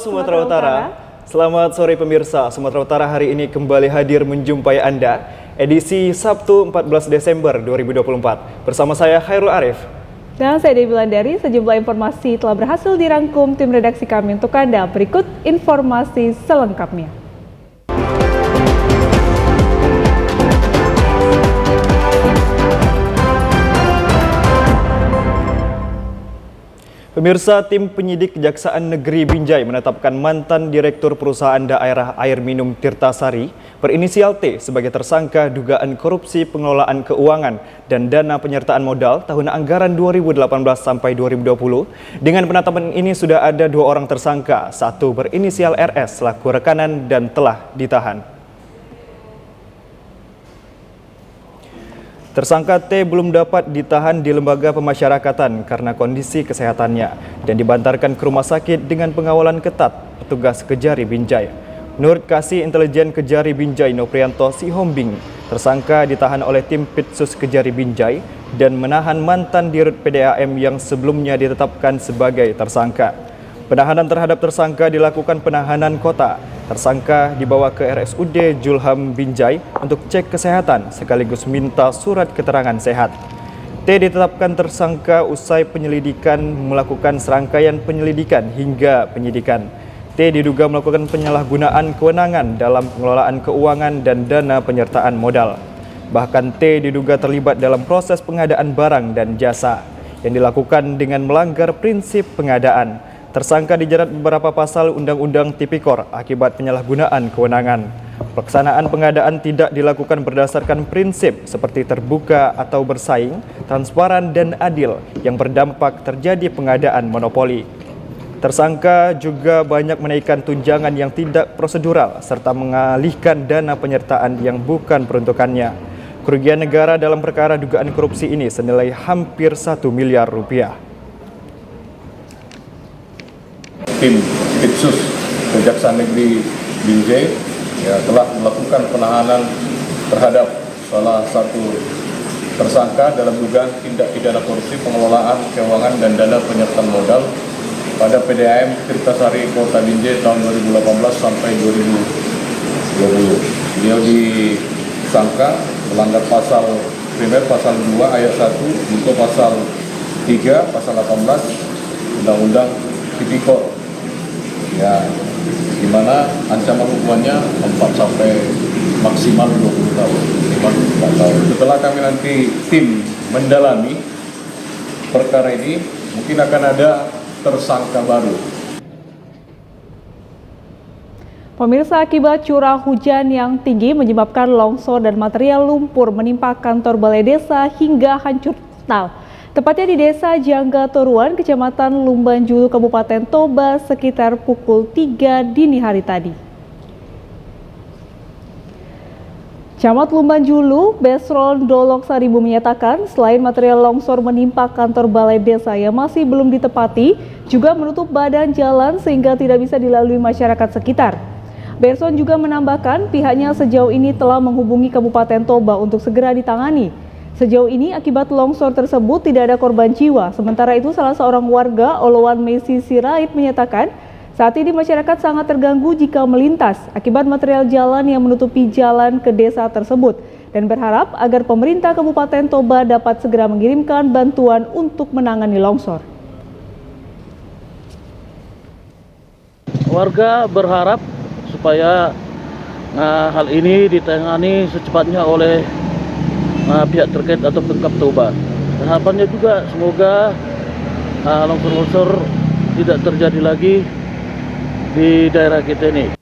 Sumatera Utara. Selamat sore pemirsa, Sumatera Utara hari ini kembali hadir menjumpai Anda edisi Sabtu 14 Desember 2024. Bersama saya Khairul Arif. Dan saya Dewi Wulandari, sejumlah informasi telah berhasil dirangkum tim redaksi kami untuk Anda. Berikut informasi selengkapnya. Pemirsa, tim penyidik Kejaksaan Negeri Binjai menetapkan mantan Direktur Perusahaan Daerah Air Minum Tirtasari berinisial T sebagai tersangka dugaan korupsi pengelolaan keuangan dan dana penyertaan modal tahun anggaran 2018 sampai 2020. Dengan penetapan ini sudah ada 2 orang tersangka, satu berinisial RS selaku rekanan dan telah ditahan. Tersangka T belum dapat ditahan di lembaga pemasyarakatan karena kondisi kesehatannya dan dibantarkan ke rumah sakit dengan pengawalan ketat petugas Kejari Binjai. Menurut Kasih Intelijen Kejari Binjai Noprianto Sihombing, tersangka ditahan oleh tim Pitsus Kejari Binjai dan menahan mantan Dirut PDAM yang sebelumnya ditetapkan sebagai tersangka. Penahanan terhadap tersangka dilakukan penahanan kota. Tersangka dibawa ke RSUD Julham Binjai untuk cek kesehatan sekaligus minta surat keterangan sehat. T ditetapkan tersangka usai penyelidikan melakukan serangkaian penyelidikan hingga penyidikan. T diduga melakukan penyalahgunaan kewenangan dalam pengelolaan keuangan dan dana penyertaan modal. Bahkan T diduga terlibat dalam proses pengadaan barang dan jasa yang dilakukan dengan melanggar prinsip pengadaan. Tersangka dijerat beberapa pasal Undang-Undang Tipikor akibat penyalahgunaan kewenangan. Pelaksanaan pengadaan tidak dilakukan berdasarkan prinsip seperti terbuka atau bersaing, transparan dan adil yang berdampak terjadi pengadaan monopoli. Tersangka juga banyak menaikkan tunjangan yang tidak prosedural serta mengalihkan dana penyertaan yang bukan peruntukannya. Kerugian negara dalam perkara dugaan korupsi ini senilai hampir 1 miliar rupiah. Tim Pitsus Kejaksaan Negeri Binjai telah melakukan penahanan terhadap salah satu tersangka dalam dugaan tindak pidana korupsi pengelolaan keuangan dan dana penyertaan modal pada PDAM Tirtasari Kota Binjai tahun 2018 sampai 2020. Beliau disangka melanggar pasal primer pasal 2 ayat 1 untuk pasal 3 pasal 18 Undang-Undang Tipikor. Ya, di mana ancaman hukumannya 4 sampai maksimal 20 tahun. Setelah kami nanti tim mendalami perkara ini, mungkin akan ada tersangka baru. Pemirsa, akibat curah hujan yang tinggi menyebabkan longsor dan material lumpur menimpa kantor balai desa hingga hancur total. Tepatnya di Desa Jangga Toruan, Kecamatan Lumban Julu, Kabupaten Toba, sekitar pukul 3 dini hari tadi. Camat Lumban Julu, Besron Dolok Saribu menyatakan selain material longsor menimpa kantor balai desa yang masih belum ditepati, juga menutup badan jalan sehingga tidak bisa dilalui masyarakat sekitar. Besron juga menambahkan pihaknya sejauh ini telah menghubungi Kabupaten Toba untuk segera ditangani. Sejauh ini akibat longsor tersebut tidak ada korban jiwa. Sementara itu salah seorang warga Olowan Messi Sirait menyatakan saat ini masyarakat sangat terganggu jika melintas akibat material jalan yang menutupi jalan ke desa tersebut dan berharap agar pemerintah Kabupaten Toba dapat segera mengirimkan bantuan untuk menangani longsor. Warga berharap supaya hal ini ditangani secepatnya oleh pihak terkait atau Pemkab Toba. Dan harapannya juga semoga longsor-longsor tidak terjadi lagi di daerah kita ini.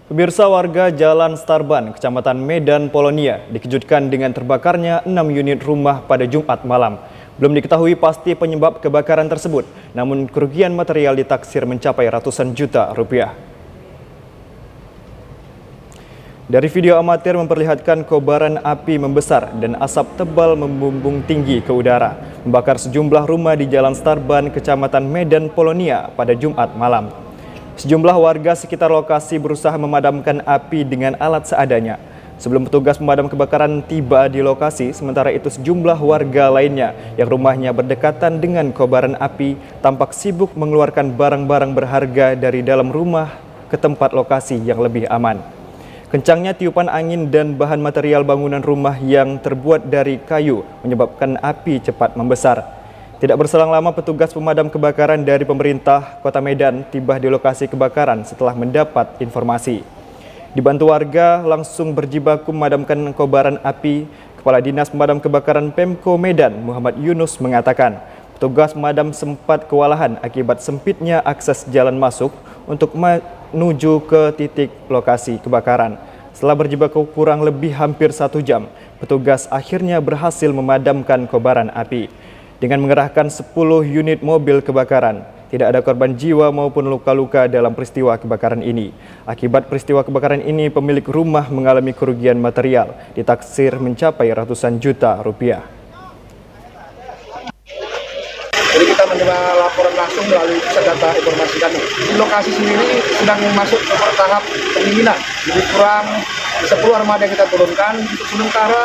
Pemirsa, warga Jalan Starban, Kecamatan Medan Polonia dikejutkan dengan terbakarnya 6 unit rumah pada Jumat malam. Belum diketahui pasti penyebab kebakaran tersebut, namun kerugian material ditaksir mencapai ratusan juta rupiah. Dari video amatir memperlihatkan kobaran api membesar dan asap tebal membumbung tinggi ke udara, membakar sejumlah rumah di Jalan Starban, Kecamatan Medan Polonia pada Jumat malam. Sejumlah warga sekitar lokasi berusaha memadamkan api dengan alat seadanya. Sebelum petugas pemadam kebakaran tiba di lokasi, sementara itu sejumlah warga lainnya yang rumahnya berdekatan dengan kobaran api tampak sibuk mengeluarkan barang-barang berharga dari dalam rumah ke tempat lokasi yang lebih aman. Kencangnya tiupan angin dan bahan material bangunan rumah yang terbuat dari kayu menyebabkan api cepat membesar. Tidak berselang lama petugas pemadam kebakaran dari pemerintah Kota Medan tiba di lokasi kebakaran setelah mendapat informasi. Dibantu warga langsung berjibaku memadamkan kobaran api. Kepala Dinas Pemadam Kebakaran Pemko Medan Muhammad Yunus mengatakan, petugas pemadam sempat kewalahan akibat sempitnya akses jalan masuk untuk menuju ke titik lokasi kebakaran. Setelah berjibaku kurang lebih hampir 1 jam, petugas akhirnya berhasil memadamkan kobaran api. Dengan mengerahkan 10 unit mobil kebakaran, tidak ada korban jiwa maupun luka-luka dalam peristiwa kebakaran ini. Akibat peristiwa kebakaran ini, pemilik rumah mengalami kerugian material ditaksir mencapai ratusan juta rupiah. Jadi kita menerima laporan langsung melalui pusat data informasi kami. Di lokasi sendiri sedang masuk ke tahap pendinginan. Jadi kurang 10 armada yang kita turunkan. Untuk sementara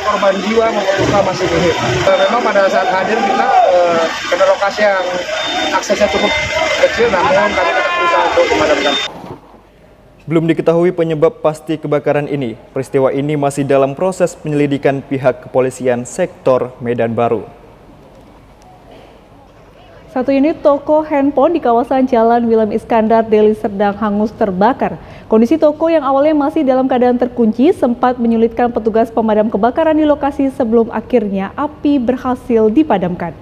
korban jiwa maupun luka masih minim. Memang pada saat hadir kita karena lokasi yang aksesnya cukup kecil, namun kami tetap berusaha untuk memadamkan. Belum diketahui penyebab pasti kebakaran ini. Peristiwa ini masih dalam proses penyelidikan pihak kepolisian sektor Medan Baru. Satu unit toko handphone di kawasan Jalan Wilhelm Iskandar, Deli Serdang hangus terbakar. Kondisi toko yang awalnya masih dalam keadaan terkunci sempat menyulitkan petugas pemadam kebakaran di lokasi sebelum akhirnya api berhasil dipadamkan.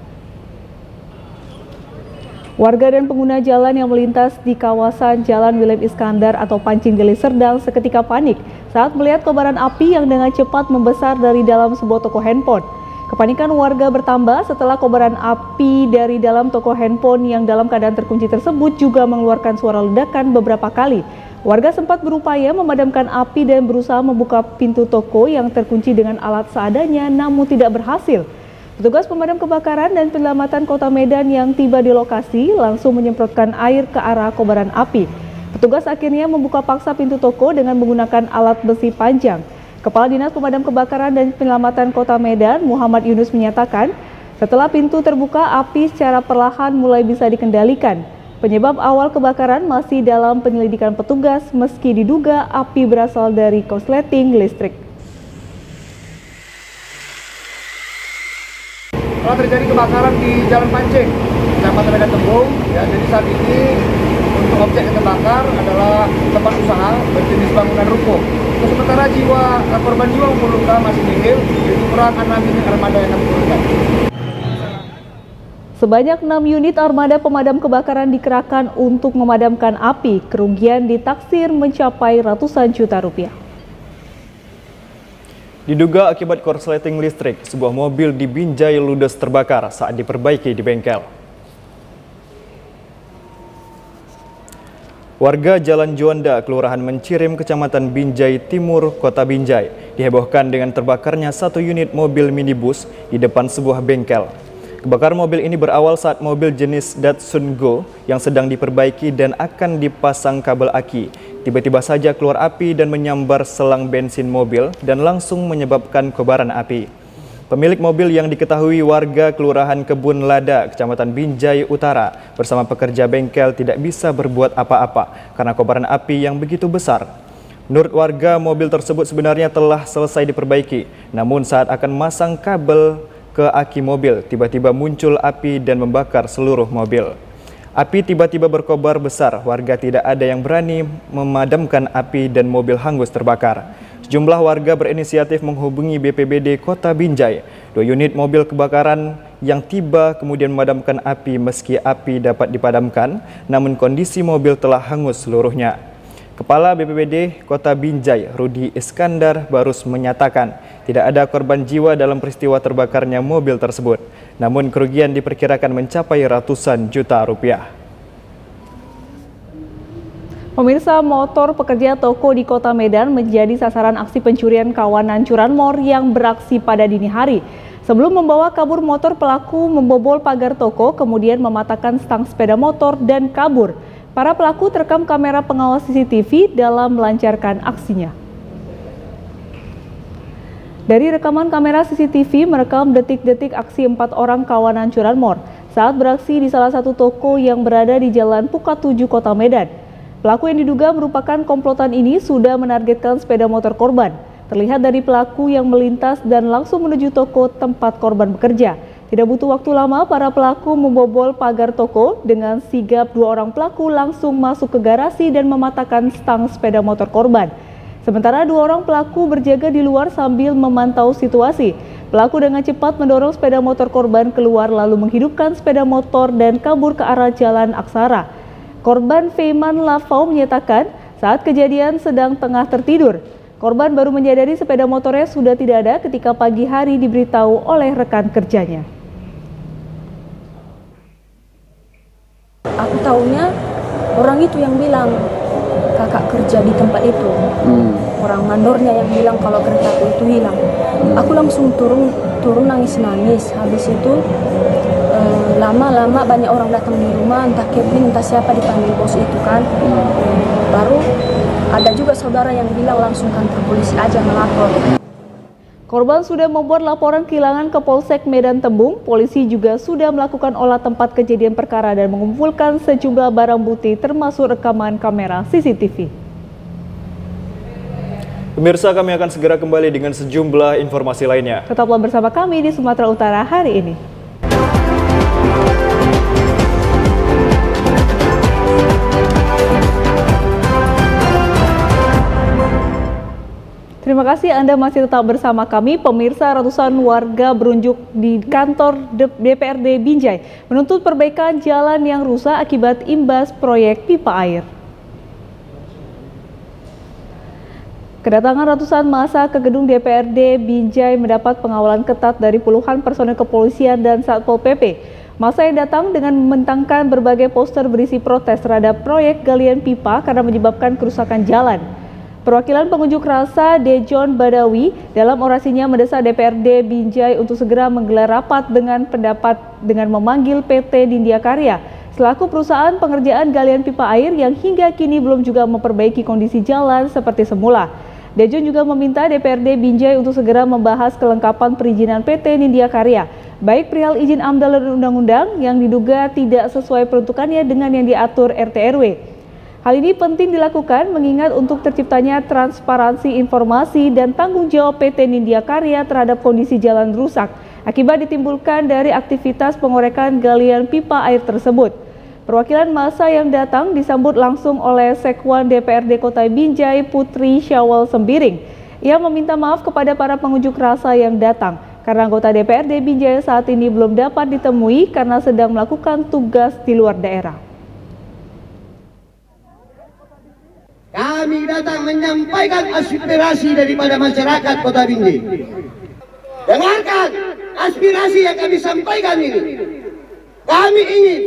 Warga dan pengguna jalan yang melintas di kawasan Jalan Wilhelm Iskandar atau Pancing Deli Serdang seketika panik saat melihat kobaran api yang dengan cepat membesar dari dalam sebuah toko handphone. Kepanikan warga bertambah setelah kobaran api dari dalam toko handphone yang dalam keadaan terkunci tersebut juga mengeluarkan suara ledakan beberapa kali. Warga sempat berupaya memadamkan api dan berusaha membuka pintu toko yang terkunci dengan alat seadanya namun tidak berhasil. Petugas pemadam kebakaran dan penyelamatan Kota Medan yang tiba di lokasi langsung menyemprotkan air ke arah kobaran api. Petugas akhirnya membuka paksa pintu toko dengan menggunakan alat besi panjang. Kepala Dinas Pemadam Kebakaran dan Penyelamatan Kota Medan, Muhammad Yunus menyatakan, setelah pintu terbuka, api secara perlahan mulai bisa dikendalikan. Penyebab awal kebakaran masih dalam penyelidikan petugas, meski diduga api berasal dari korsleting listrik. Telah terjadi kebakaran di Jalan Pancing, Kecamatan Medan Tembung. Ya, jadi saat ini untuk objek yang terbakar adalah tempat usaha berjenis bangunan ruko. Sementara korban jiwa maupun luka masih nihil, itu kurang 6 unit armada yang kami turunkan. Sebanyak 6 unit armada pemadam kebakaran dikerahkan untuk memadamkan api. Kerugian ditaksir mencapai ratusan juta rupiah. Diduga akibat korsleting listrik, sebuah mobil di Binjai ludes terbakar saat diperbaiki di bengkel. Warga Jalan Juanda, Kelurahan Mencirim, Kecamatan Binjai Timur, Kota Binjai, dihebohkan dengan terbakarnya 1 unit mobil minibus di depan sebuah bengkel. Kebakaran mobil ini berawal saat mobil jenis Datsun Go yang sedang diperbaiki dan akan dipasang kabel aki. Tiba-tiba saja keluar api dan menyambar selang bensin mobil dan langsung menyebabkan kobaran api. Pemilik mobil yang diketahui warga Kelurahan Kebun Lada, Kecamatan Binjai Utara, bersama pekerja bengkel tidak bisa berbuat apa-apa karena kobaran api yang begitu besar. Menurut warga, mobil tersebut sebenarnya telah selesai diperbaiki, namun saat akan masang kabel ke aki mobil, tiba-tiba muncul api dan membakar seluruh mobil. Api tiba-tiba berkobar besar, warga tidak ada yang berani memadamkan api dan mobil hangus terbakar. Sejumlah warga berinisiatif menghubungi BPBD Kota Binjai. 2 unit mobil kebakaran yang tiba kemudian memadamkan api meski api dapat dipadamkan, namun kondisi mobil telah hangus seluruhnya. Kepala BPBD Kota Binjai, Rudi Iskandar Barus menyatakan tidak ada korban jiwa dalam peristiwa terbakarnya mobil tersebut. Namun kerugian diperkirakan mencapai ratusan juta rupiah. Pemirsa, motor pekerja toko di Kota Medan menjadi sasaran aksi pencurian kawanan curanmor yang beraksi pada dini hari. Sebelum membawa kabur motor, pelaku membobol pagar toko, kemudian mematahkan stang sepeda motor dan kabur. Para pelaku terekam kamera pengawas CCTV dalam melancarkan aksinya. Dari rekaman kamera CCTV merekam detik-detik aksi 4 orang kawanan curanmor saat beraksi di salah satu toko yang berada di Jalan Pukat 7, Kota Medan. Pelaku yang diduga merupakan komplotan ini sudah menargetkan sepeda motor korban. Terlihat dari pelaku yang melintas dan langsung menuju toko tempat korban bekerja. Tidak butuh waktu lama, para pelaku membobol pagar toko. Dengan sigap, 2 orang pelaku langsung masuk ke garasi dan mematahkan stang sepeda motor korban. Sementara 2 orang pelaku berjaga di luar sambil memantau situasi. Pelaku dengan cepat mendorong sepeda motor korban keluar lalu menghidupkan sepeda motor dan kabur ke arah Jalan Aksara. Korban Feiman Lavau menyatakan saat kejadian sedang tengah tertidur. Korban baru menyadari sepeda motornya sudah tidak ada ketika pagi hari diberitahu oleh rekan kerjanya. Aku tahunya orang itu yang bilang kakak kerja di tempat itu. Orang mandornya yang bilang kalau keretaku itu hilang. Aku langsung turun nangis-nangis. Habis itu lama-lama banyak orang datang di rumah, entah Kevin, entah siapa dipanggil bos itu kan. Baru ada juga saudara yang bilang langsung kantor polisi aja melapor. Korban sudah membuat laporan kehilangan ke Polsek Medan Tembung. Polisi juga sudah melakukan olah tempat kejadian perkara dan mengumpulkan sejumlah barang bukti termasuk rekaman kamera CCTV. Pemirsa, kami akan segera kembali dengan sejumlah informasi lainnya. Tetaplah bersama kami di Sumatera Utara hari ini. Terima kasih Anda masih tetap bersama kami. Pemirsa, ratusan warga berunjuk di kantor DPRD Binjai menuntut perbaikan jalan yang rusak akibat imbas proyek pipa air. Kedatangan ratusan massa ke gedung DPRD Binjai mendapat pengawalan ketat dari puluhan personel kepolisian dan Satpol PP. Massa yang datang dengan membentangkan berbagai poster berisi protes terhadap proyek galian pipa karena menyebabkan kerusakan jalan. Perwakilan pengunjuk rasa Dejon Badawi dalam orasinya mendesak DPRD Binjai untuk segera menggelar rapat dengan memanggil PT Nindya Karya selaku perusahaan pengerjaan galian pipa air yang hingga kini belum juga memperbaiki kondisi jalan seperti semula. Dejon juga meminta DPRD Binjai untuk segera membahas kelengkapan perizinan PT Nindya Karya, baik perihal izin AMDAL dan undang-undang yang diduga tidak sesuai peruntukannya dengan yang diatur RT/RW. Hal ini penting dilakukan mengingat untuk terciptanya transparansi informasi dan tanggung jawab PT Nindya Karya terhadap kondisi jalan rusak akibat ditimbulkan dari aktivitas pengorekan galian pipa air tersebut. Perwakilan massa yang datang disambut langsung oleh Sekwan DPRD Kota Binjai Putri Syawal Sembiring. Ia meminta maaf kepada para pengunjuk rasa yang datang karena anggota DPRD Binjai saat ini belum dapat ditemui karena sedang melakukan tugas di luar daerah. Kami datang menyampaikan aspirasi daripada masyarakat Kota Binjai. Dengarkan aspirasi yang kami sampaikan ini. Kami ingin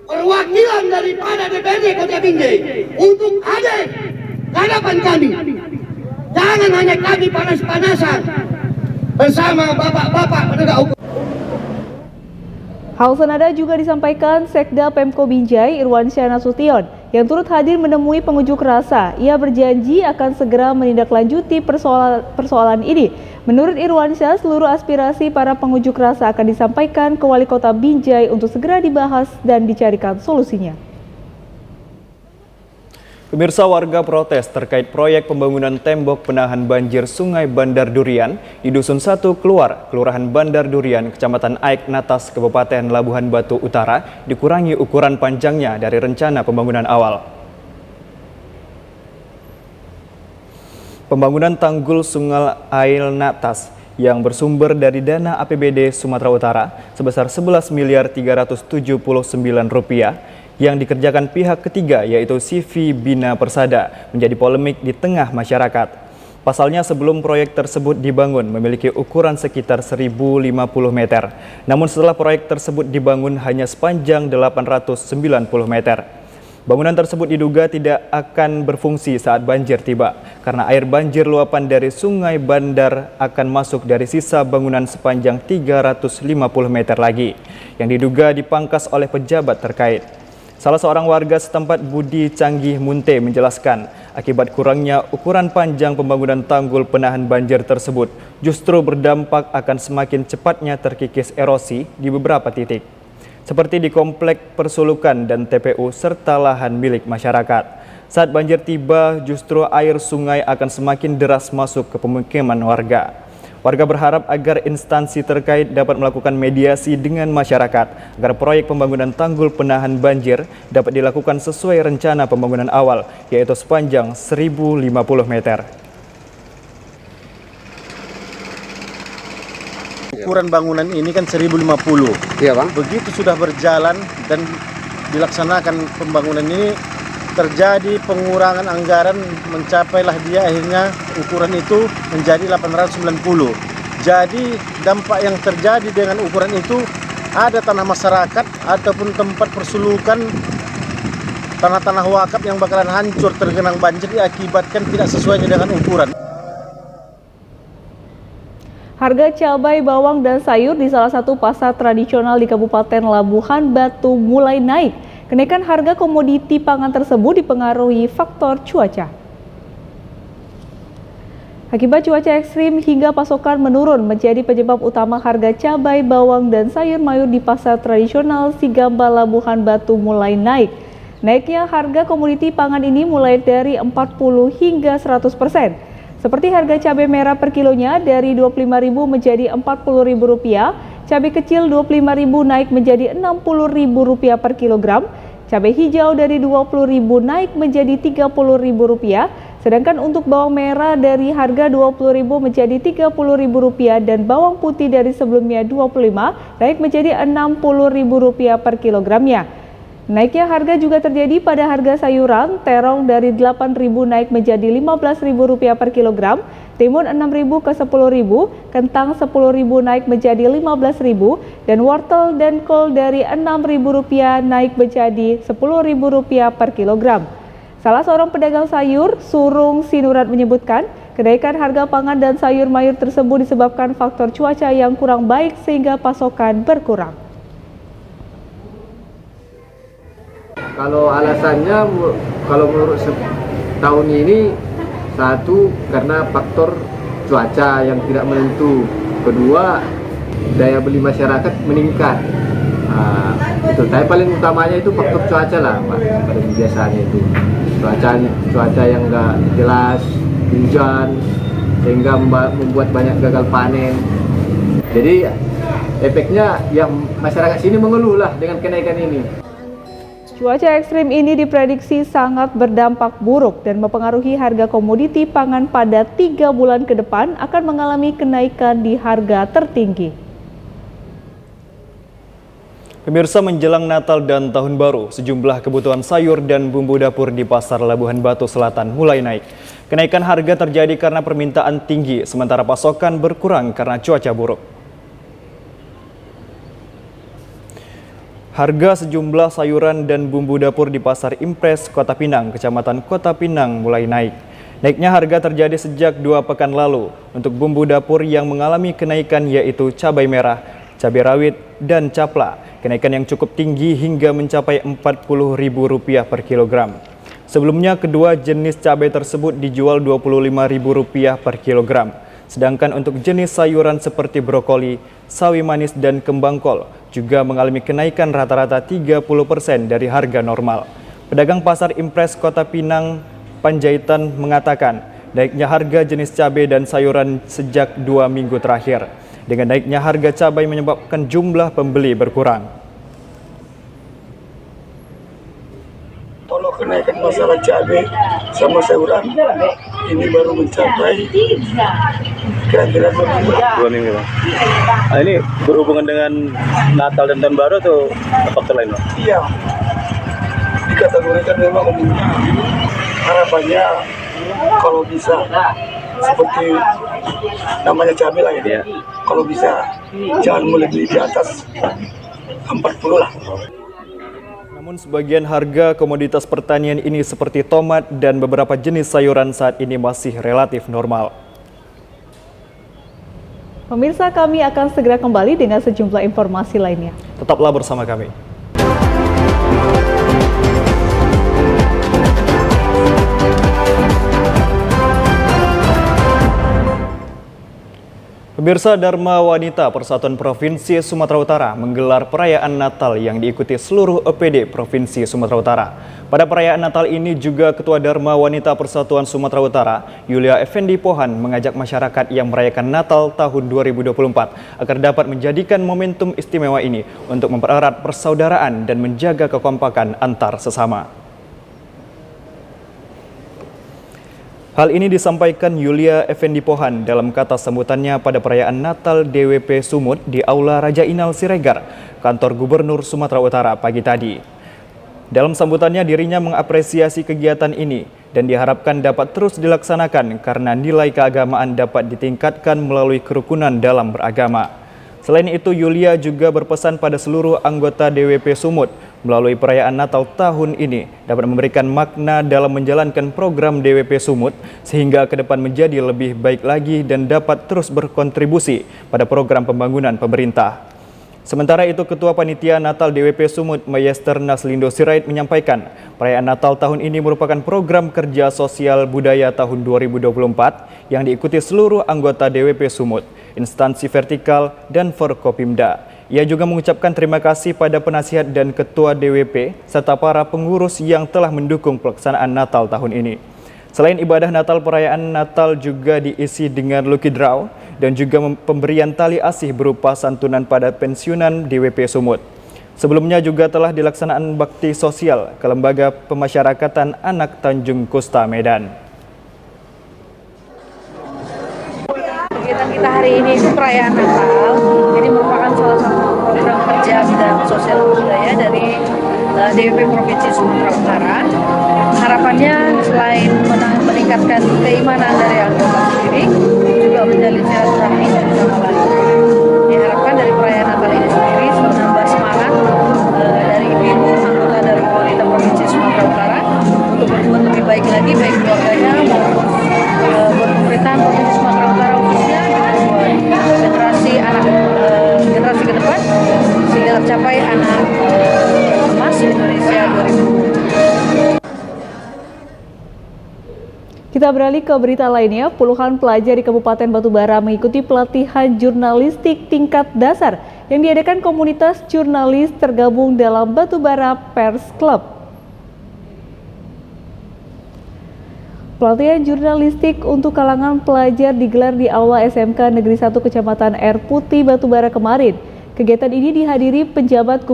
perwakilan daripada DPRD Kota Binjai untuk hadir ke hadapan kami. Jangan hanya kami panas-panasan bersama bapak-bapak penegak hukum. Hal senada juga disampaikan Sekda Pemko Binjai Irwansyah Nasution yang turut hadir menemui pengunjuk rasa. Ia berjanji akan segera menindaklanjuti persoalan ini. Menurut Irwansyah, seluruh aspirasi para pengunjuk rasa akan disampaikan ke Wali Kota Binjai untuk segera dibahas dan dicarikan solusinya. Pemirsa, warga protes terkait proyek pembangunan tembok penahan banjir Sungai Bandar Durian di Dusun 1 Keluar, Kelurahan Bandar Durian, Kecamatan Aik Natas, Kabupaten Labuhan Batu Utara, dikurangi ukuran panjangnya dari rencana pembangunan awal. Pembangunan tanggul Sungai Aik Natas yang bersumber dari dana APBD Sumatera Utara sebesar Rp11.379 yang dikerjakan pihak ketiga yaitu CV Bina Persada menjadi polemik di tengah masyarakat. Pasalnya sebelum proyek tersebut dibangun memiliki ukuran sekitar 1050 meter. Namun setelah proyek tersebut dibangun hanya sepanjang 890 meter. Bangunan tersebut diduga tidak akan berfungsi saat banjir tiba karena air banjir luapan dari Sungai Bandar akan masuk dari sisa bangunan sepanjang 350 meter lagi yang diduga dipangkas oleh pejabat terkait. Salah seorang warga setempat, Budi Canggih Munte, menjelaskan akibat kurangnya ukuran panjang pembangunan tanggul penahan banjir tersebut justru berdampak akan semakin cepatnya terkikis erosi di beberapa titik, seperti di Komplek Persulukan dan TPU serta lahan milik masyarakat. Saat banjir tiba, justru air sungai akan semakin deras masuk ke pemukiman warga. Warga berharap agar instansi terkait dapat melakukan mediasi dengan masyarakat agar proyek pembangunan tanggul penahan banjir dapat dilakukan sesuai rencana pembangunan awal, yaitu sepanjang 1.050 meter. Ukuran bangunan ini kan 1.050. Iya, Bang. Begitu sudah berjalan dan dilaksanakan pembangunan ini, terjadi pengurangan anggaran, mencapailah dia akhirnya ukuran itu menjadi 890. Jadi dampak yang terjadi dengan ukuran itu, ada tanah masyarakat ataupun tempat persulukan, tanah-tanah wakaf yang bakalan hancur tergenang banjir diakibatkan tidak sesuai dengan ukuran. Harga cabai, bawang, dan sayur di salah satu pasar tradisional di Kabupaten Labuhan Batu mulai naik. Kenaikan harga komoditi pangan tersebut dipengaruhi faktor cuaca. Akibat cuaca ekstrim hingga pasokan menurun menjadi penyebab utama harga cabai, bawang, dan sayur mayur di pasar tradisional Sigamba Labuhan Batu mulai naik. Naiknya harga komoditi pangan ini mulai dari 40 hingga 100%. Seperti harga cabai merah per kilonya dari Rp25.000 menjadi Rp40.000. Cabai kecil Rp25.000 naik menjadi Rp60.000 per kilogram, cabai hijau dari Rp20.000 naik menjadi Rp30.000, sedangkan untuk bawang merah dari harga Rp20.000 menjadi Rp30.000 dan bawang putih dari sebelumnya Rp25 naik menjadi Rp60.000 per kilogramnya. Naiknya harga juga terjadi pada harga sayuran, terong dari Rp8.000 naik menjadi Rp15.000 per kilogram, timun Rp6.000 ke Rp10.000, kentang Rp10.000 naik menjadi Rp15.000, dan wortel dan kol dari Rp6.000 naik menjadi Rp10.000 per kilogram. Salah seorang pedagang sayur, Surung Sinurat, menyebutkan kenaikan harga pangan dan sayur mayur tersebut disebabkan faktor cuaca yang kurang baik sehingga pasokan berkurang. Kalau alasannya, kalau menurut tahun ini, satu karena faktor cuaca yang tidak menentu, kedua daya beli masyarakat meningkat. Itu tapi paling utamanya itu faktor cuaca lah, Pak. Pada biasanya itu cuaca yang enggak jelas, hujan sehingga membuat banyak gagal panen. Jadi efeknya yang masyarakat sini mengeluh lah dengan kenaikan ini. Cuaca ekstrim ini diprediksi sangat berdampak buruk dan mempengaruhi harga komoditi pangan pada 3 bulan ke depan akan mengalami kenaikan di harga tertinggi. Pemirsa, menjelang Natal dan Tahun Baru, sejumlah kebutuhan sayur dan bumbu dapur di Pasar Labuhan Batu Selatan mulai naik. Kenaikan harga terjadi karena permintaan tinggi, sementara pasokan berkurang karena cuaca buruk. Harga sejumlah sayuran dan bumbu dapur di Pasar Impres, Kota Pinang, Kecamatan Kota Pinang mulai naik. Naiknya harga terjadi sejak 2 pekan lalu. Untuk bumbu dapur yang mengalami kenaikan yaitu cabai merah, cabai rawit, dan capla. Kenaikan yang cukup tinggi hingga mencapai Rp40.000 per kilogram. Sebelumnya kedua jenis cabai tersebut dijual Rp25.000 per kilogram. Sedangkan untuk jenis sayuran seperti brokoli, sawi manis, dan kembang kol juga mengalami kenaikan rata-rata 30% dari harga normal. Pedagang Pasar Impres Kota Pinang, Panjaitan, mengatakan naiknya harga jenis cabai dan sayuran sejak 2 minggu terakhir. Dengan naiknya harga cabai menyebabkan jumlah pembeli berkurang. Kalau kenaikan masalah cabai sama sayuran ini baru mencapai kira-kira 2 minggu. Nah, ini berhubungan dengan Natal dan Tahun Baru atau faktor lain, Pak? Iya, dikategorikan memang harapannya kalau bisa seperti namanya cabai lah ya. Kalau bisa jangan melebihi di atas 40 lah. Namun sebagian harga komoditas pertanian ini seperti tomat dan beberapa jenis sayuran saat ini masih relatif normal. Pemirsa, kami akan segera kembali dengan sejumlah informasi lainnya. Tetaplah bersama kami. Pemirsa, Dharma Wanita Persatuan Provinsi Sumatera Utara menggelar perayaan Natal yang diikuti seluruh EPD Provinsi Sumatera Utara. Pada perayaan Natal ini juga Ketua Dharma Wanita Persatuan Sumatera Utara, Yulia Effendi Pohan, mengajak masyarakat yang merayakan Natal tahun 2024 agar dapat menjadikan momentum istimewa ini untuk mempererat persaudaraan dan menjaga kekompakan antar sesama. Hal ini disampaikan Yulia Effendi Pohan dalam kata sambutannya pada perayaan Natal DWP Sumut di Aula Raja Inal Siregar, kantor Gubernur Sumatera Utara pagi tadi. Dalam sambutannya dirinya mengapresiasi kegiatan ini dan diharapkan dapat terus dilaksanakan karena nilai keagamaan dapat ditingkatkan melalui kerukunan dalam beragama. Selain itu, Yulia juga berpesan pada seluruh anggota DWP Sumut melalui perayaan Natal tahun ini dapat memberikan makna dalam menjalankan program DWP Sumut sehingga ke depan menjadi lebih baik lagi dan dapat terus berkontribusi pada program pembangunan pemerintah. Sementara itu, Ketua Panitia Natal DWP Sumut, Mayester Naslindo Sirait menyampaikan, perayaan Natal tahun ini merupakan program kerja sosial budaya tahun 2024 yang diikuti seluruh anggota DWP Sumut, instansi vertikal, dan Forkopimda. Ia juga mengucapkan terima kasih pada penasihat dan ketua DWP serta para pengurus yang telah mendukung pelaksanaan Natal tahun ini. Selain ibadah Natal, perayaan Natal juga diisi dengan lucky draw dan juga pemberian tali asih berupa santunan pada pensiunan DWP Sumut. Sebelumnya juga telah dilaksanakan bakti sosial ke Lembaga Pemasyarakatan Anak Tanjung Kusta, Medan. Kegiatan kita hari ini itu perayaan Natal, jadi merupakan salah satu program kerja bidang sosial budaya dari DWP Provinsi Sumatera Utara. Harapannya selain meningkatkan keimanan dari anggota sendiri, juga menjalin silaturahmi dan sama lain. Diharapkan dari perayaan Natal ini sendiri menambah semangat dari ibu anggota dari wanita Provinsi Sumatera Utara untuk berbuat lebih baik lagi, baik keluarganya maupun buat pemerintahan Provinsi Sumatera Utara khususnya buat generasi anak generasi ke depan sehingga tercapai anak emas Indonesia 2020. Kita beralih ke berita lainnya, puluhan pelajar di Kabupaten Batubara mengikuti pelatihan jurnalistik tingkat dasar yang diadakan komunitas jurnalis tergabung dalam Batubara Pers Club. Pelatihan jurnalistik untuk kalangan pelajar digelar di Aula SMK Negeri 1 Kecamatan Air Putih Batubara kemarin. Kegiatan ini dihadiri penjabat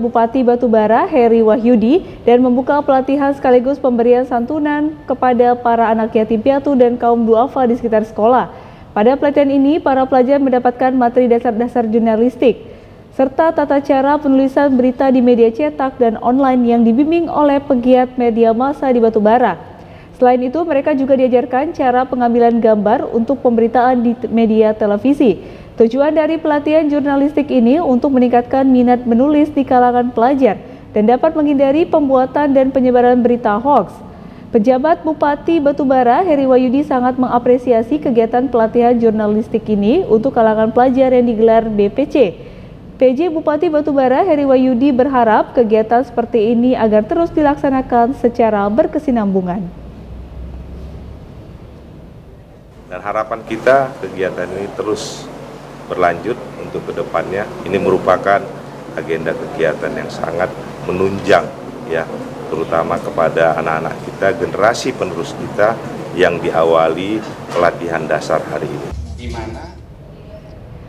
Bupati Batubara Heri Wahyudi dan membuka pelatihan sekaligus pemberian santunan kepada para anak yatim piatu dan kaum duafa di sekitar sekolah. Pada pelatihan ini, para pelajar mendapatkan materi dasar-dasar jurnalistik serta tata cara penulisan berita di media cetak dan online yang dibimbing oleh pegiat media massa di Batubara. Selain itu, mereka juga diajarkan cara pengambilan gambar untuk pemberitaan di media televisi. Tujuan dari pelatihan jurnalistik ini untuk meningkatkan minat menulis di kalangan pelajar dan dapat menghindari pembuatan dan penyebaran berita hoaks. Pejabat Bupati Batubara Heri Wahyudi sangat mengapresiasi kegiatan pelatihan jurnalistik ini untuk kalangan pelajar yang digelar BPC. PJ Bupati Batubara Heri Wahyudi berharap kegiatan seperti ini agar terus dilaksanakan secara berkesinambungan. Dan harapan kita kegiatan ini terus berlanjut untuk kedepannya. Ini merupakan agenda kegiatan yang sangat menunjang ya, terutama kepada anak-anak kita, generasi penerus kita yang diawali pelatihan dasar hari ini.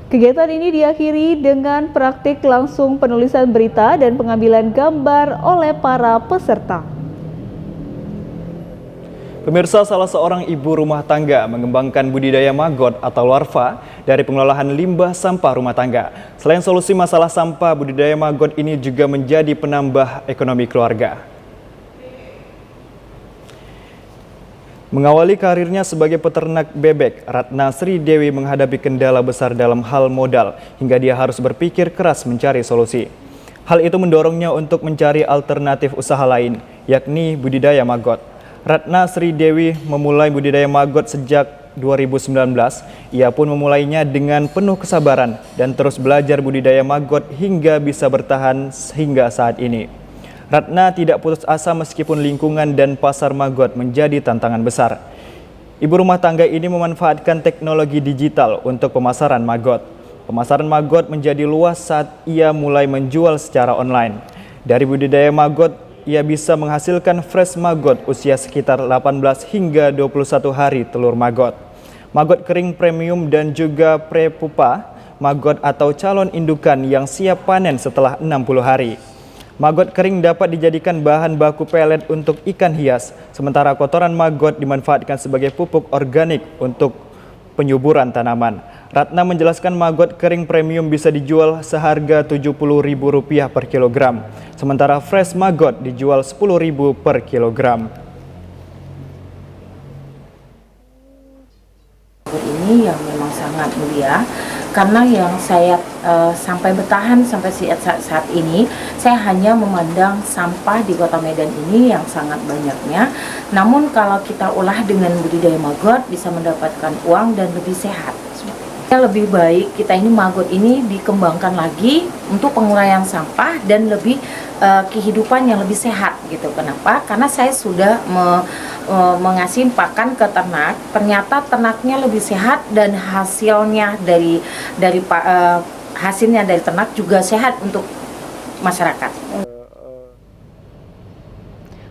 Kegiatan ini diakhiri dengan praktik langsung penulisan berita dan pengambilan gambar oleh para peserta. Pemirsa, salah seorang ibu rumah tangga mengembangkan budidaya maggot atau larva dari pengolahan limbah sampah rumah tangga. Selain solusi masalah sampah, budidaya maggot ini juga menjadi penambah ekonomi keluarga. Mengawali karirnya sebagai peternak bebek, Ratna Sri Dewi menghadapi kendala besar dalam hal modal hingga dia harus berpikir keras mencari solusi. Hal itu mendorongnya untuk mencari alternatif usaha lain, yakni budidaya maggot. Ratna Sri Dewi memulai budidaya maggot sejak 2019. Ia pun memulainya dengan penuh kesabaran dan terus belajar budidaya maggot hingga bisa bertahan hingga saat ini. Ratna tidak putus asa meskipun lingkungan dan pasar maggot menjadi tantangan besar. Ibu rumah tangga ini memanfaatkan teknologi digital untuk pemasaran maggot. Pemasaran maggot menjadi luas saat ia mulai menjual secara online. Dari budidaya maggot, ia bisa menghasilkan fresh maggot usia sekitar 18 hingga 21 hari telur maggot. Maggot kering premium dan juga prepupa, maggot atau calon indukan yang siap panen setelah 60 hari. Maggot kering dapat dijadikan bahan baku pelet untuk ikan hias, sementara kotoran maggot dimanfaatkan sebagai pupuk organik untuk penyuburan tanaman. Ratna menjelaskan maggot kering premium bisa dijual seharga Rp70.000 per kilogram, sementara fresh maggot dijual Rp10.000 per kilogram. Ini yang memang sangat mulia, karena yang saya sampai bertahan sampai saat ini, saya hanya memandang sampah di Kota Medan ini yang sangat banyaknya. Namun kalau kita olah dengan budidaya maggot bisa mendapatkan uang dan lebih sehat. Lebih baik kita ini maggot ini dikembangkan lagi untuk penguraian sampah dan lebih kehidupan yang lebih sehat gitu. Kenapa? Karena saya sudah mengasih pakan ke ternak, ternyata ternaknya lebih sehat dan hasilnya dari ternak juga sehat untuk masyarakat.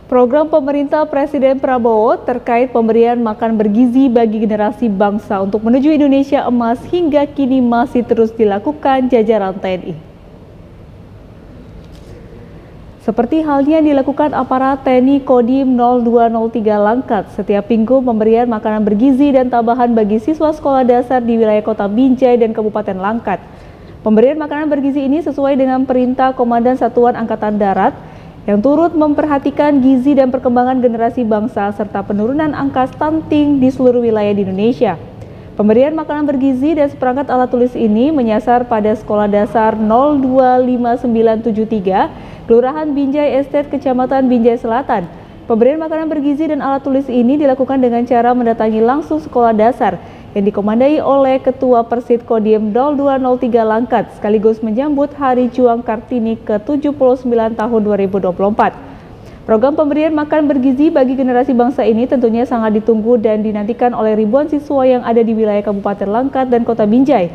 Program pemerintah Presiden Prabowo terkait pemberian makan bergizi bagi generasi bangsa untuk menuju Indonesia Emas hingga kini masih terus dilakukan jajaran TNI. Seperti halnya dilakukan aparat TNI Kodim 0203 Langkat, setiap minggu pemberian makanan bergizi dan tambahan bagi siswa sekolah dasar di wilayah Kota Binjai dan Kabupaten Langkat. Pemberian makanan bergizi ini sesuai dengan perintah Komandan Satuan Angkatan Darat yang turut memperhatikan gizi dan perkembangan generasi bangsa serta penurunan angka stunting di seluruh wilayah di Indonesia. Pemberian makanan bergizi dan seperangkat alat tulis ini menyasar pada Sekolah Dasar 025973, Kelurahan Binjai Estate, Kecamatan Binjai Selatan. Pemberian makanan bergizi dan alat tulis ini dilakukan dengan cara mendatangi langsung sekolah dasar yang dikomandai oleh Ketua Persid Kodim 0203 Langkat sekaligus menyambut Hari Juang Kartini ke-79 tahun 2024. Program pemberian makan bergizi bagi generasi bangsa ini tentunya sangat ditunggu dan dinantikan oleh ribuan siswa yang ada di wilayah Kabupaten Langkat dan Kota Binjai.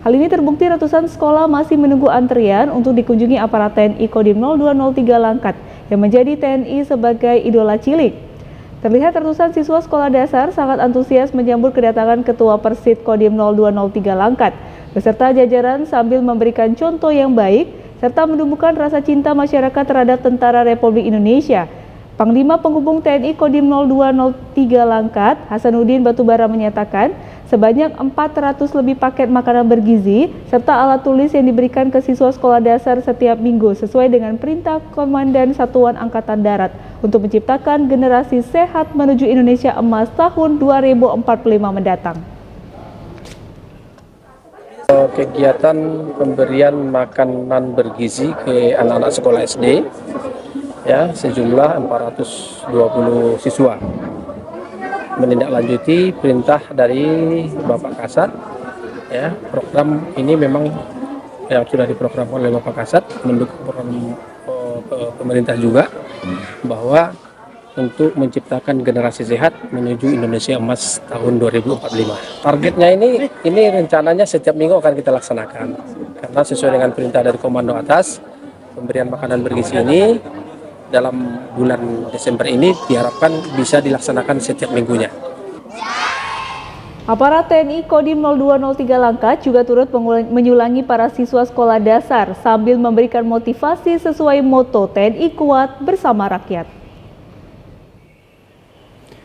Hal ini terbukti ratusan sekolah masih menunggu antrian untuk dikunjungi aparat TNI Kodim 0203 Langkat yang menjadi TNI sebagai idola cilik. Terlihat ratusan siswa sekolah dasar sangat antusias menyambut kedatangan Ketua Persid Kodim 0203 Langkat beserta jajaran sambil memberikan contoh yang baik serta menumbuhkan rasa cinta masyarakat terhadap Tentara Republik Indonesia. Panglima Penghubung TNI Kodim 0203 Langkat, Hasanuddin Batubara menyatakan sebanyak 400 lebih paket makanan bergizi serta alat tulis yang diberikan ke siswa sekolah dasar setiap minggu sesuai dengan perintah Komandan Satuan Angkatan Darat untuk menciptakan generasi sehat menuju Indonesia Emas tahun 2045 mendatang. Kegiatan pemberian makanan bergizi ke anak-anak sekolah SD ya sejumlah 420 siswa menindaklanjuti perintah dari Bapak Kasat ya. Program ini memang yang sudah diprogramkan oleh Bapak Kasat mendukung program pemerintah juga bahwa untuk menciptakan generasi sehat menuju Indonesia Emas tahun 2045. Targetnya ini rencananya setiap minggu akan kita laksanakan. Karena sesuai dengan perintah dari komando atas, pemberian makanan bergizi ini dalam bulan Desember ini diharapkan bisa dilaksanakan setiap minggunya. Aparat TNI Kodim 0203 Langkat juga turut menyulangi para siswa sekolah dasar sambil memberikan motivasi sesuai moto TNI Kuat Bersama Rakyat.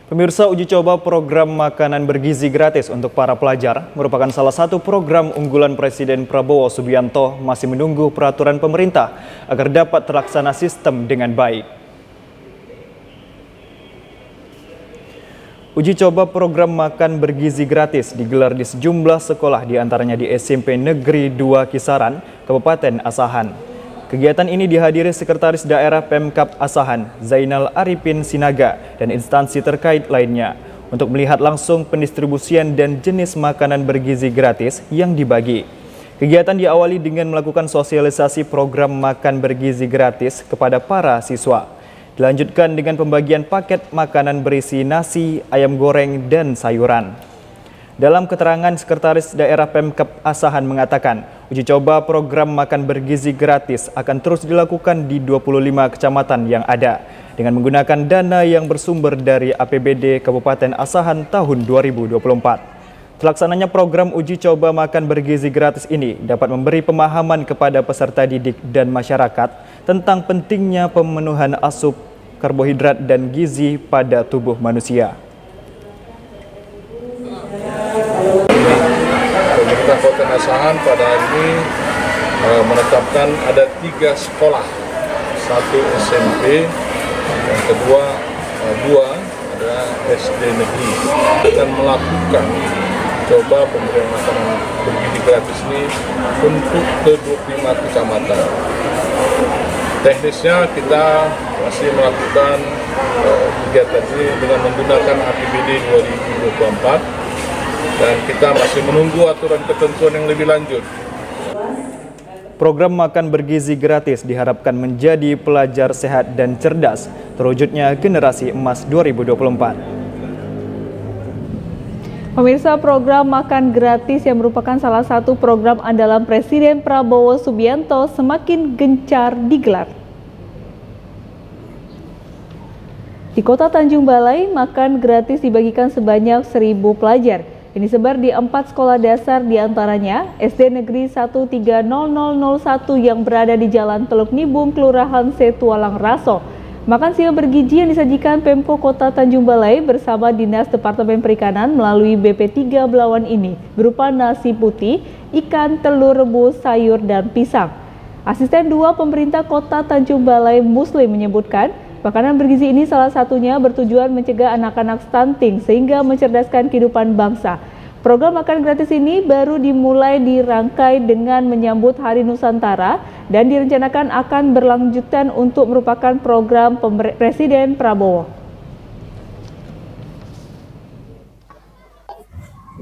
Pemirsa, uji coba program makanan bergizi gratis untuk para pelajar merupakan salah satu program unggulan Presiden Prabowo Subianto masih menunggu peraturan pemerintah agar dapat terlaksana sistem dengan baik. Uji coba program makan bergizi gratis digelar di sejumlah sekolah diantaranya di SMP Negeri 2 Kisaran, Kabupaten Asahan. Kegiatan ini dihadiri Sekretaris Daerah Pemkab Asahan, Zainal Arifin Sinaga, dan instansi terkait lainnya untuk melihat langsung pendistribusian dan jenis makanan bergizi gratis yang dibagi. Kegiatan diawali dengan melakukan sosialisasi program makan bergizi gratis kepada para siswa. Dilanjutkan dengan pembagian paket makanan berisi nasi, ayam goreng, dan sayuran. Dalam keterangan, Sekretaris Daerah Pemkab Asahan mengatakan, uji coba program makan bergizi gratis akan terus dilakukan di 25 kecamatan yang ada dengan menggunakan dana yang bersumber dari APBD Kabupaten Asahan tahun 2024. Terlaksananya program uji coba makan bergizi gratis ini dapat memberi pemahaman kepada peserta didik dan masyarakat tentang pentingnya pemenuhan asup karbohidrat dan gizi pada tubuh manusia. Pemerintah Kota Asahan pada hari ini menetapkan ada 3 sekolah, 1 SMP, yang kedua 2 ada SD negeri, akan melakukan coba pemberian makanan bergizi gratis ini untuk ke 25 kecamatan. Teknisnya kita masih melakukan kegiatan ini dengan menggunakan APBD 2024 dan kita masih menunggu aturan ketentuan yang lebih lanjut. Program makan bergizi gratis diharapkan menjadi pelajar sehat dan cerdas, terwujudnya generasi emas 2024. Pemirsa, program makan gratis yang merupakan salah satu program andalan Presiden Prabowo Subianto semakin gencar digelar. Di Kota Tanjung Balai, makan gratis dibagikan sebanyak 1.000 pelajar. Ini disebar di 4 sekolah dasar, diantaranya SD Negeri 130001 yang berada di Jalan Teluk Nibung, Kelurahan Setualang Raso. Makan siang bergizi yang disajikan Pemko Kota Tanjung Balai bersama Dinas Departemen Perikanan melalui BP3 Belawan ini berupa nasi putih, ikan, telur rebus, sayur, dan pisang. Asisten 2 Pemerintah Kota Tanjung Balai Muslim menyebutkan, makanan bergizi ini salah satunya bertujuan mencegah anak-anak stunting sehingga mencerdaskan kehidupan bangsa. Program makan gratis ini baru dimulai dirangkai dengan menyambut Hari Nusantara dan direncanakan akan berlanjutan untuk merupakan program Presiden Prabowo.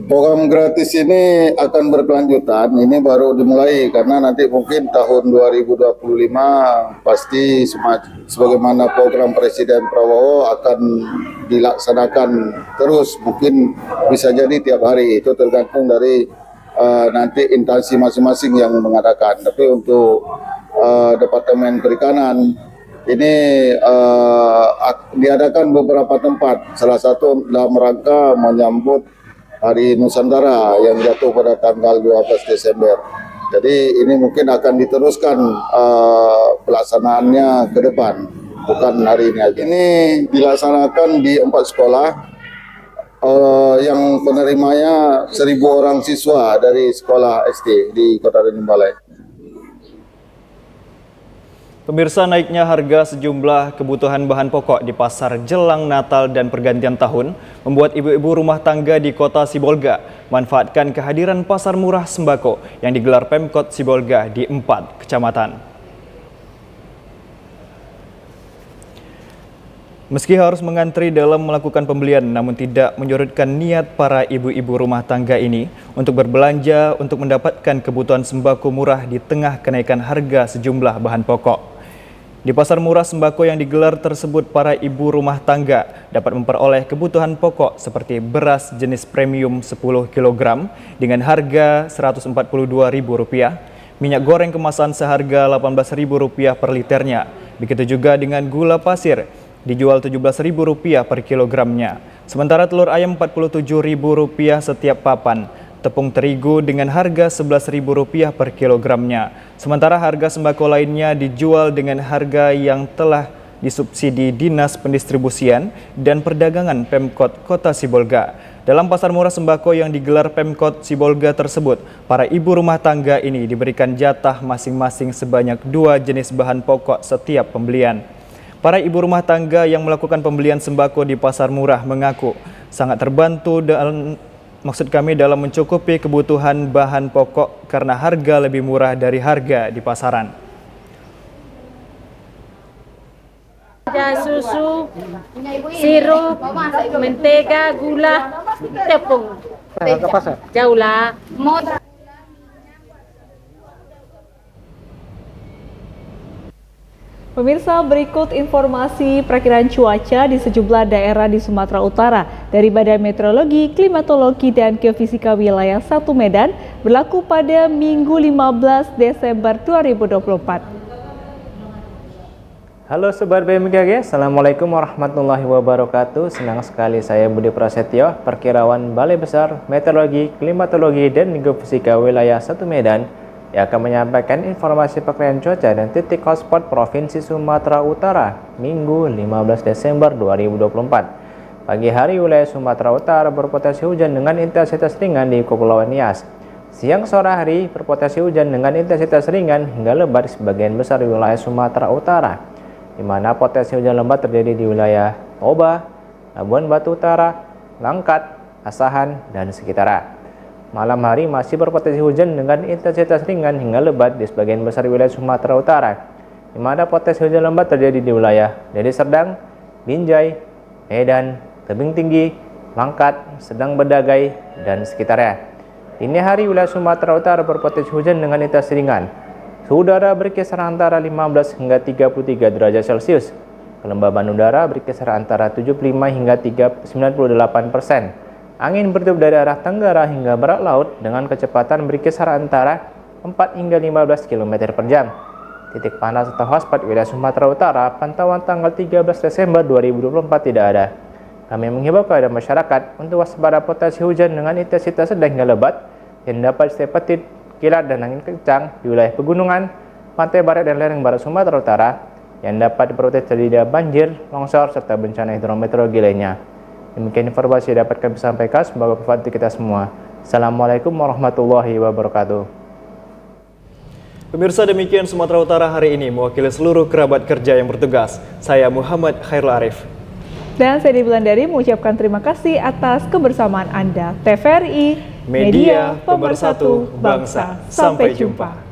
Program gratis ini akan berkelanjutan, ini baru dimulai karena nanti mungkin tahun 2025 pasti sebagaimana program Presiden Prabowo akan dilaksanakan terus, mungkin bisa jadi tiap hari, itu tergantung dari nanti instansi masing-masing yang mengadakan. Tapi untuk Departemen Perikanan ini diadakan beberapa tempat, salah satu dalam rangka menyambut Hari Nusantara yang jatuh pada tanggal 12 Desember. Jadi ini mungkin akan diteruskan pelaksanaannya ke depan, bukan hari ini aja. Ini dilaksanakan di 4 sekolah yang penerimanya 1.000 orang siswa dari sekolah SD di Kota Tanjung Balai. Pemirsa, naiknya harga sejumlah kebutuhan bahan pokok di pasar jelang Natal dan pergantian tahun membuat ibu-ibu rumah tangga di Kota Sibolga manfaatkan kehadiran pasar murah sembako yang digelar Pemkot Sibolga di 4 kecamatan. Meski harus mengantri dalam melakukan pembelian, namun tidak menyurutkan niat para ibu-ibu rumah tangga ini untuk berbelanja untuk mendapatkan kebutuhan sembako murah di tengah kenaikan harga sejumlah bahan pokok. Di pasar murah sembako yang digelar tersebut, para ibu rumah tangga dapat memperoleh kebutuhan pokok seperti beras jenis premium 10 kg dengan harga Rp142.000, minyak goreng kemasan seharga Rp18.000 per liternya. Begitu juga dengan gula pasir dijual Rp17.000 per kilogramnya. Sementara telur ayam Rp47.000 setiap papan. Tepung terigu dengan harga Rp11.000 per kilogramnya. Sementara harga sembako lainnya dijual dengan harga yang telah disubsidi Dinas Pendistribusian dan Perdagangan Pemkot Kota Sibolga. Dalam pasar murah sembako yang digelar Pemkot Sibolga tersebut, para ibu rumah tangga ini diberikan jatah masing-masing sebanyak 2 jenis bahan pokok setiap pembelian. Para ibu rumah tangga yang melakukan pembelian sembako di pasar murah mengaku sangat terbantu dalam mencukupi kebutuhan bahan pokok karena harga lebih murah dari harga di pasaran. Ada susu, sirup, mentega, gula, tepung. Ke pasar? Jauh lah. Pemirsa, berikut informasi perakiraan cuaca di sejumlah daerah di Sumatera Utara dari Badan Meteorologi, Klimatologi, dan Geofisika Wilayah 1 Medan berlaku pada Minggu 15 Desember 2024. Halo Sobat BMKG, Assalamualaikum warahmatullahi wabarakatuh. Senang sekali saya Budi Prasetyo, Perkiraan Balai Besar Meteorologi, Klimatologi, dan Geofisika Wilayah 1 Medan yang akan menyampaikan informasi perkiraan cuaca dan titik hotspot Provinsi Sumatera Utara Minggu 15 Desember 2024. Pagi hari wilayah Sumatera Utara berpotensi hujan dengan intensitas ringan di Kepulauan Nias. Siang sore hari berpotensi hujan dengan intensitas ringan hingga lebat di sebagian besar wilayah Sumatera Utara, di mana potensi hujan lebat terjadi di wilayah Toba, Labuan Batu Utara, Langkat, Asahan, dan sekitarnya. Malam hari masih berpotensi hujan dengan intensitas ringan hingga lebat di sebagian besar wilayah Sumatera Utara, di mana potensi hujan lebat terjadi di wilayah Deli Serdang, Binjai, Medan, Tebing Tinggi, Langkat, Sedang Bedagai, dan sekitarnya. Dini hari wilayah Sumatera Utara berpotensi hujan dengan intensitas ringan. Suhu udara berkisar antara 15 hingga 33 derajat Celcius. Kelembaban udara berkisar antara 75 hingga 98%. Angin bertiup dari arah tenggara hingga barat laut dengan kecepatan berkisar antara 4 hingga 15 km per jam. Titik panas atau hotspot wilayah Sumatera Utara pantauan tanggal 13 Desember 2024 tidak ada. Kami menghimbau kepada masyarakat untuk waspada potensi hujan dengan intensitas sedang hingga lebat yang dapat disertai kilat dan angin kencang di wilayah pegunungan, pantai barat dan lereng barat Sumatera Utara yang dapat berpotensi terjadi banjir, longsor, serta bencana hidrometeorologi lainnya. Demikian informasi yang dapat kami sampaikan, semoga bermanfaat untuk kita semua. Assalamualaikum warahmatullahi wabarakatuh. Pemirsa, demikian Sumatera Utara hari ini mewakili seluruh kerabat kerja yang bertugas. Saya Muhammad Khairul Arif. Dan saya Wulandari mengucapkan terima kasih atas kebersamaan Anda. TVRI, Media Pemersatu Bangsa. Sampai jumpa.